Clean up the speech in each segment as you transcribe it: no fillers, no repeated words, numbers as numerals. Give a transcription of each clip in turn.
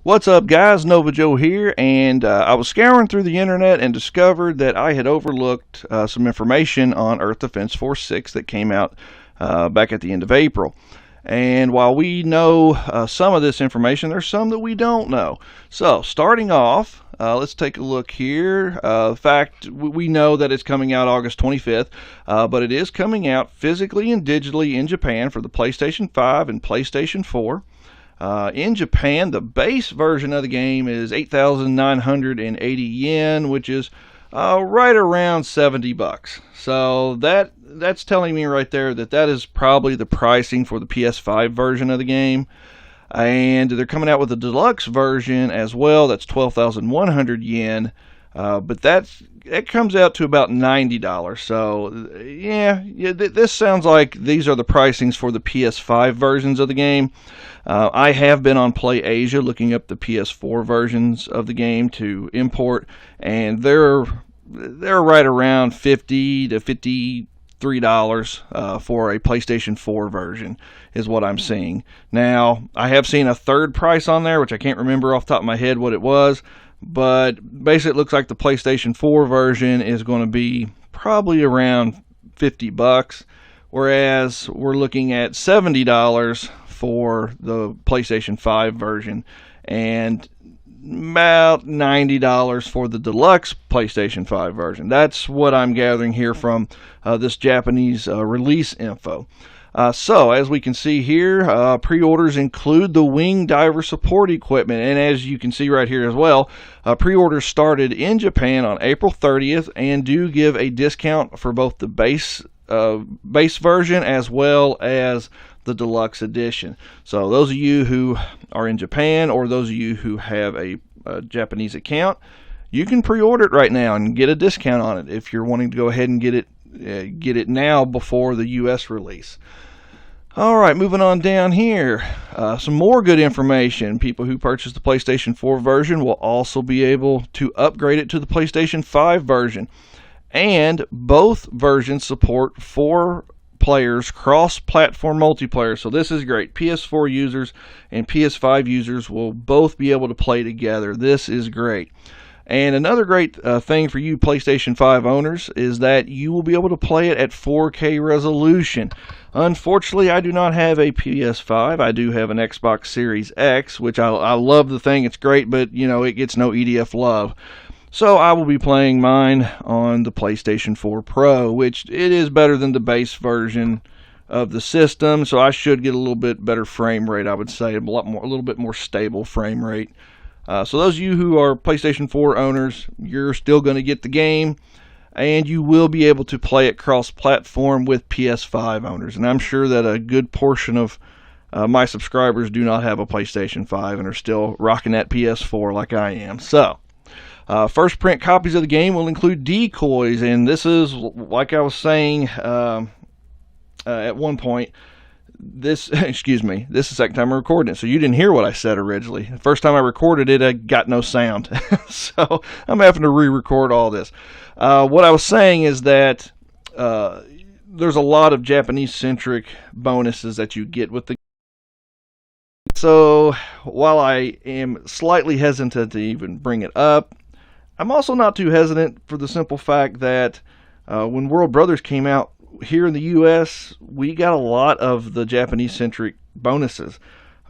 What's up, guys? Nova Joe here, and I was scouring through the internet and discovered that I had overlooked some information on Earth Defense Force 6 that came out back at the end of April. And while we know some of this information, there's some that we don't know. So, starting off, let's take a look here. In fact, we know that it's coming out August 25th, but it is coming out physically and digitally in Japan for the PlayStation 5 and PlayStation 4. In Japan, the base version of the game is 8,980 yen, which is right around 70 bucks. So that's telling me right there that that is probably the pricing for the PS5 version of the game. And they're coming out with a deluxe version as well. That's 12,100 yen. But that comes out to about $90. So this sounds like these are the pricings for the PS5 versions of the game. I have been on Play Asia looking up the PS4 versions of the game to import, and they're right around $50 to $53 for a PlayStation 4 version is what I'm seeing. Now, I have seen a third price on there, which I can't remember off the top of my head what it was, but basically it looks like the PlayStation 4 version is going to be probably around 50 bucks, whereas we're looking at $70 for the PlayStation 5 version and about $90 for the deluxe PlayStation 5 version. That's what I'm gathering here from this Japanese release info. So, as we can see here, pre-orders include the wing diver support equipment, and as you can see right here as well, pre-orders started in Japan on April 30th and do give a discount for both the base version as well as the deluxe edition. So those of you who are in Japan, or those of you who have a Japanese account, you can pre-order it right now and get a discount on it if you're wanting to go ahead and get it now before the US release. Alright, moving on down here, some more good information. People who purchase the PlayStation 4 version will also be able to upgrade it to the PlayStation 5 version. And both versions support 4 players cross-platform multiplayer, so this is great. PS4 users and PS5 users will both be able to play together. This is great. And another great thing for you PlayStation 5 owners is that you will be able to play it at 4K resolution. Unfortunately, I do not have a PS5. I do have an Xbox Series X, which I love the thing. It's great, but it gets no EDF love. So I will be playing mine on the PlayStation 4 Pro, which it is better than the base version of the system. So I should get a little bit better frame rate, I would say, a little bit more stable frame rate. So those of you who are PlayStation 4 owners, you're still going to get the game, and you will be able to play it cross-platform with PS5 owners. And I'm sure that a good portion of my subscribers do not have a PlayStation 5 and are still rocking that PS4 like I am. So first print copies of the game will include decoys, and this is, like I was saying at one point, this is the second time I'm recording it, so you didn't hear what I said originally. The first time I recorded it, I got no sound, so I'm having to re-record all this. What I was saying is that there's a lot of Japanese-centric bonuses that you get with the. So while I am slightly hesitant to even bring it up, I'm also not too hesitant for the simple fact that when World Brothers came out here in the US, we got a lot of the Japanese-centric bonuses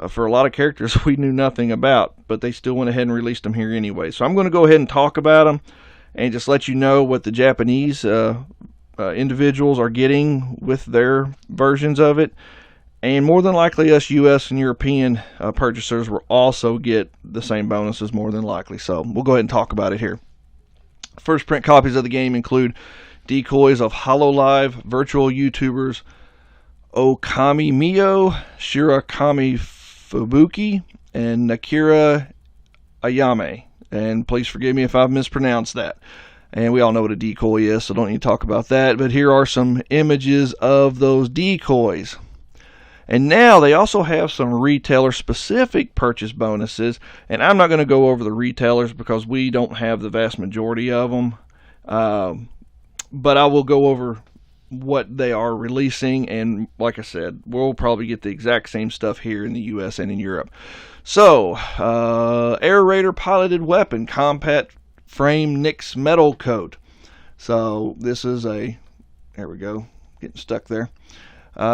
for a lot of characters we knew nothing about, but they still went ahead and released them here anyway. So I'm going to go ahead and talk about them and just let you know what the Japanese individuals are getting with their versions of it. And more than likely, us US and European purchasers will also get the same bonuses more than likely. So we'll go ahead and talk about it here. First print copies of the game include decoys of HoloLive virtual YouTubers Okami Mio, Shirakami Fubuki, and Nakira Ayame. And please forgive me if I've mispronounced that. And we all know what a decoy is, so don't need to talk about that. But here are some images of those decoys. And now they also have some retailer-specific purchase bonuses. And I'm not going to go over the retailers because we don't have the vast majority of them. But I will go over what they are releasing, and like I said, we'll probably get the exact same stuff here in the US and in Europe. So, Air Raider piloted weapon, combat frame Nyx metal coat. So this is there we go, getting stuck there.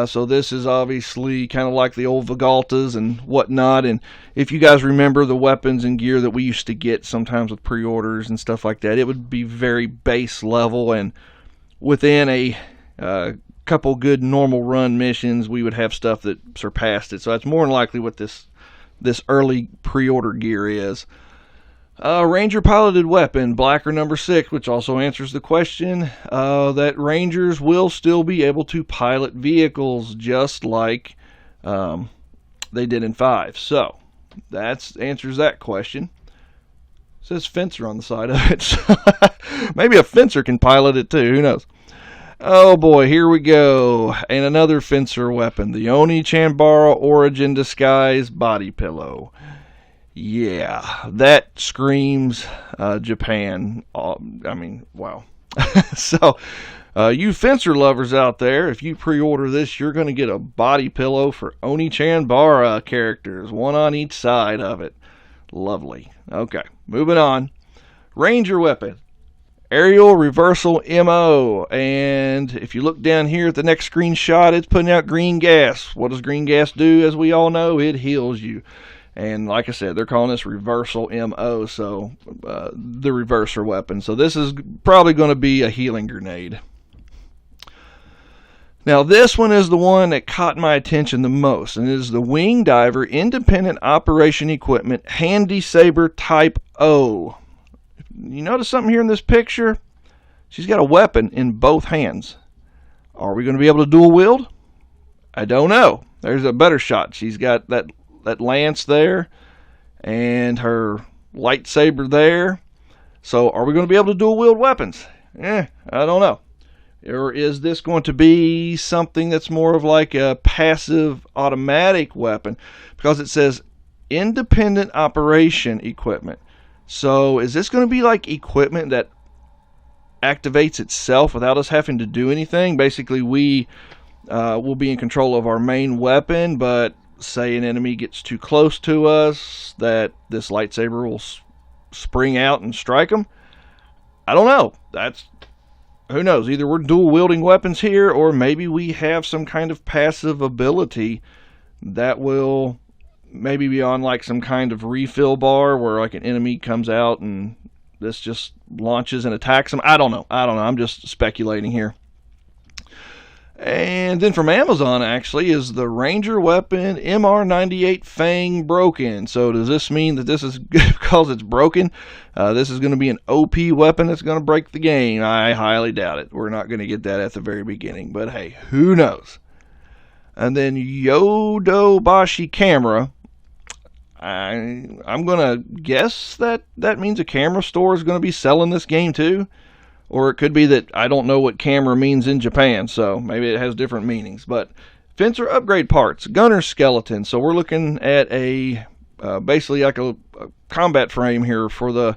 So this is obviously kind of like the old Vigaltas and whatnot. And if you guys remember the weapons and gear that we used to get sometimes with pre-orders and stuff like that, it would be very base level, and within a couple good normal run missions, we would have stuff that surpassed it. So that's more than likely what this early pre-order gear is. Ranger piloted weapon, Blacker number 6, which also answers the question that Rangers will still be able to pilot vehicles just like they did in 5. So that answers that question. It says Fencer on the side of it. So maybe a Fencer can pilot it too. Who knows? Oh boy, here we go. And another Fencer weapon, the Oni Chanbara Origin Disguise Body Pillow. Yeah, that screams Japan. I mean, wow. So, you Fencer lovers out there, if you pre-order this, you're going to get a body pillow for Oni Chanbara characters, one on each side of it. Lovely. Okay, moving on. Ranger weapon, aerial reversal MO. And if you look down here at the next screenshot, it's putting out green gas. What does green gas do? As we all know, it heals you. And like I said, they're calling this reversal MO, so the reverser weapon. So this is probably going to be a healing grenade. Now this one is the one that caught my attention the most, and it is the Wing Diver Independent Operation Equipment Handy Saber Type O. You notice something here in this picture? She's got a weapon in both hands. Are we going to be able to dual wield? I don't know. There's a better shot. She's got that lance there and her lightsaber there. So are we going to be able to dual wield weapons? I don't know. Or is this going to be something that's more of like a passive automatic weapon? Because it says independent operation equipment. So is this going to be like equipment that activates itself without us having to do anything? Basically, we will be in control of our main weapon, but say an enemy gets too close to us, that this lightsaber will spring out and strike them. I don't know. Who knows? Either we're dual wielding weapons here, or maybe we have some kind of passive ability that will maybe be on like some kind of refill bar where like an enemy comes out and this just launches and attacks them. I don't know. I'm just speculating here. And then from Amazon, actually, is the Ranger weapon MR98 Fang Broken. So does this mean that this is, because it's broken, this is going to be an OP weapon that's going to break the game? I highly doubt it. We're not going to get that at the very beginning. But hey, who knows? And then Yodobashi Camera. I'm going to guess that means a camera store is going to be selling this game too. Or it could be that I don't know what camera means in Japan, so maybe it has different meanings. But Fencer upgrade parts, gunner skeleton. So we're looking at a basically like a combat frame here for the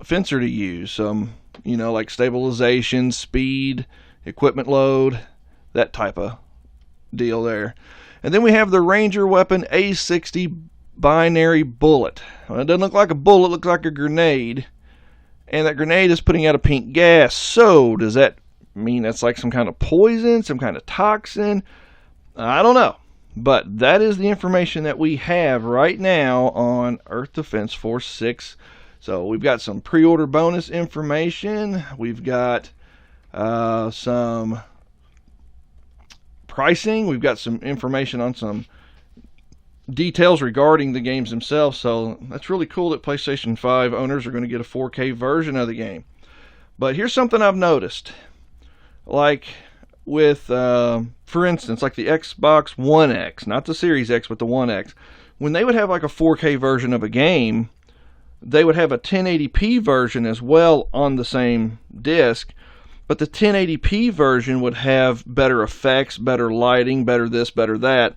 Fencer to use. Like stabilization, speed, equipment load, that type of deal there. And then we have the Ranger weapon A60 binary bullet. Well, it doesn't look like a bullet, it looks like a grenade. And that grenade is putting out a pink gas. So does that mean that's like some kind of poison, some kind of toxin? I don't know. But that is the information that we have right now on Earth Defense Force 6. So we've got some pre-order bonus information. We've got some pricing. We've got some information on some details regarding the games themselves. So that's really cool that PlayStation 5 owners are going to get a 4K version of the game. But here's something I've noticed. Like with, for instance, like the Xbox One X, not the Series X, but the One X. When they would have like a 4K version of a game, they would have a 1080p version as well on the same disc. But the 1080p version would have better effects, better lighting, better this, better that.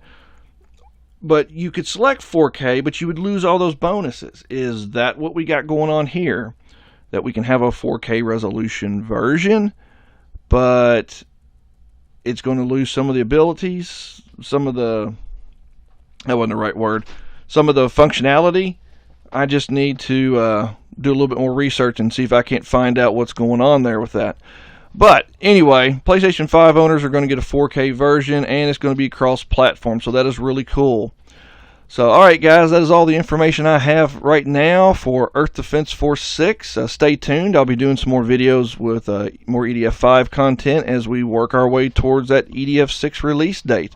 But you could select 4K, but you would lose all those bonuses. Is that what we got going on here? That we can have a 4K resolution version, but it's going to lose some of the abilities, that wasn't the right word, some of the functionality. I just need to do a little bit more research and see if I can't find out what's going on there with that. But anyway, PlayStation 5 owners are going to get a 4K version, and it's going to be cross-platform, so that is really cool. So, alright guys, that is all the information I have right now for Earth Defense Force 6. Stay tuned. I'll be doing some more videos with more EDF5 content as we work our way towards that EDF6 release date.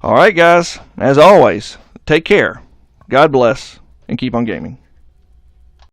Alright guys, as always, take care, God bless, and keep on gaming.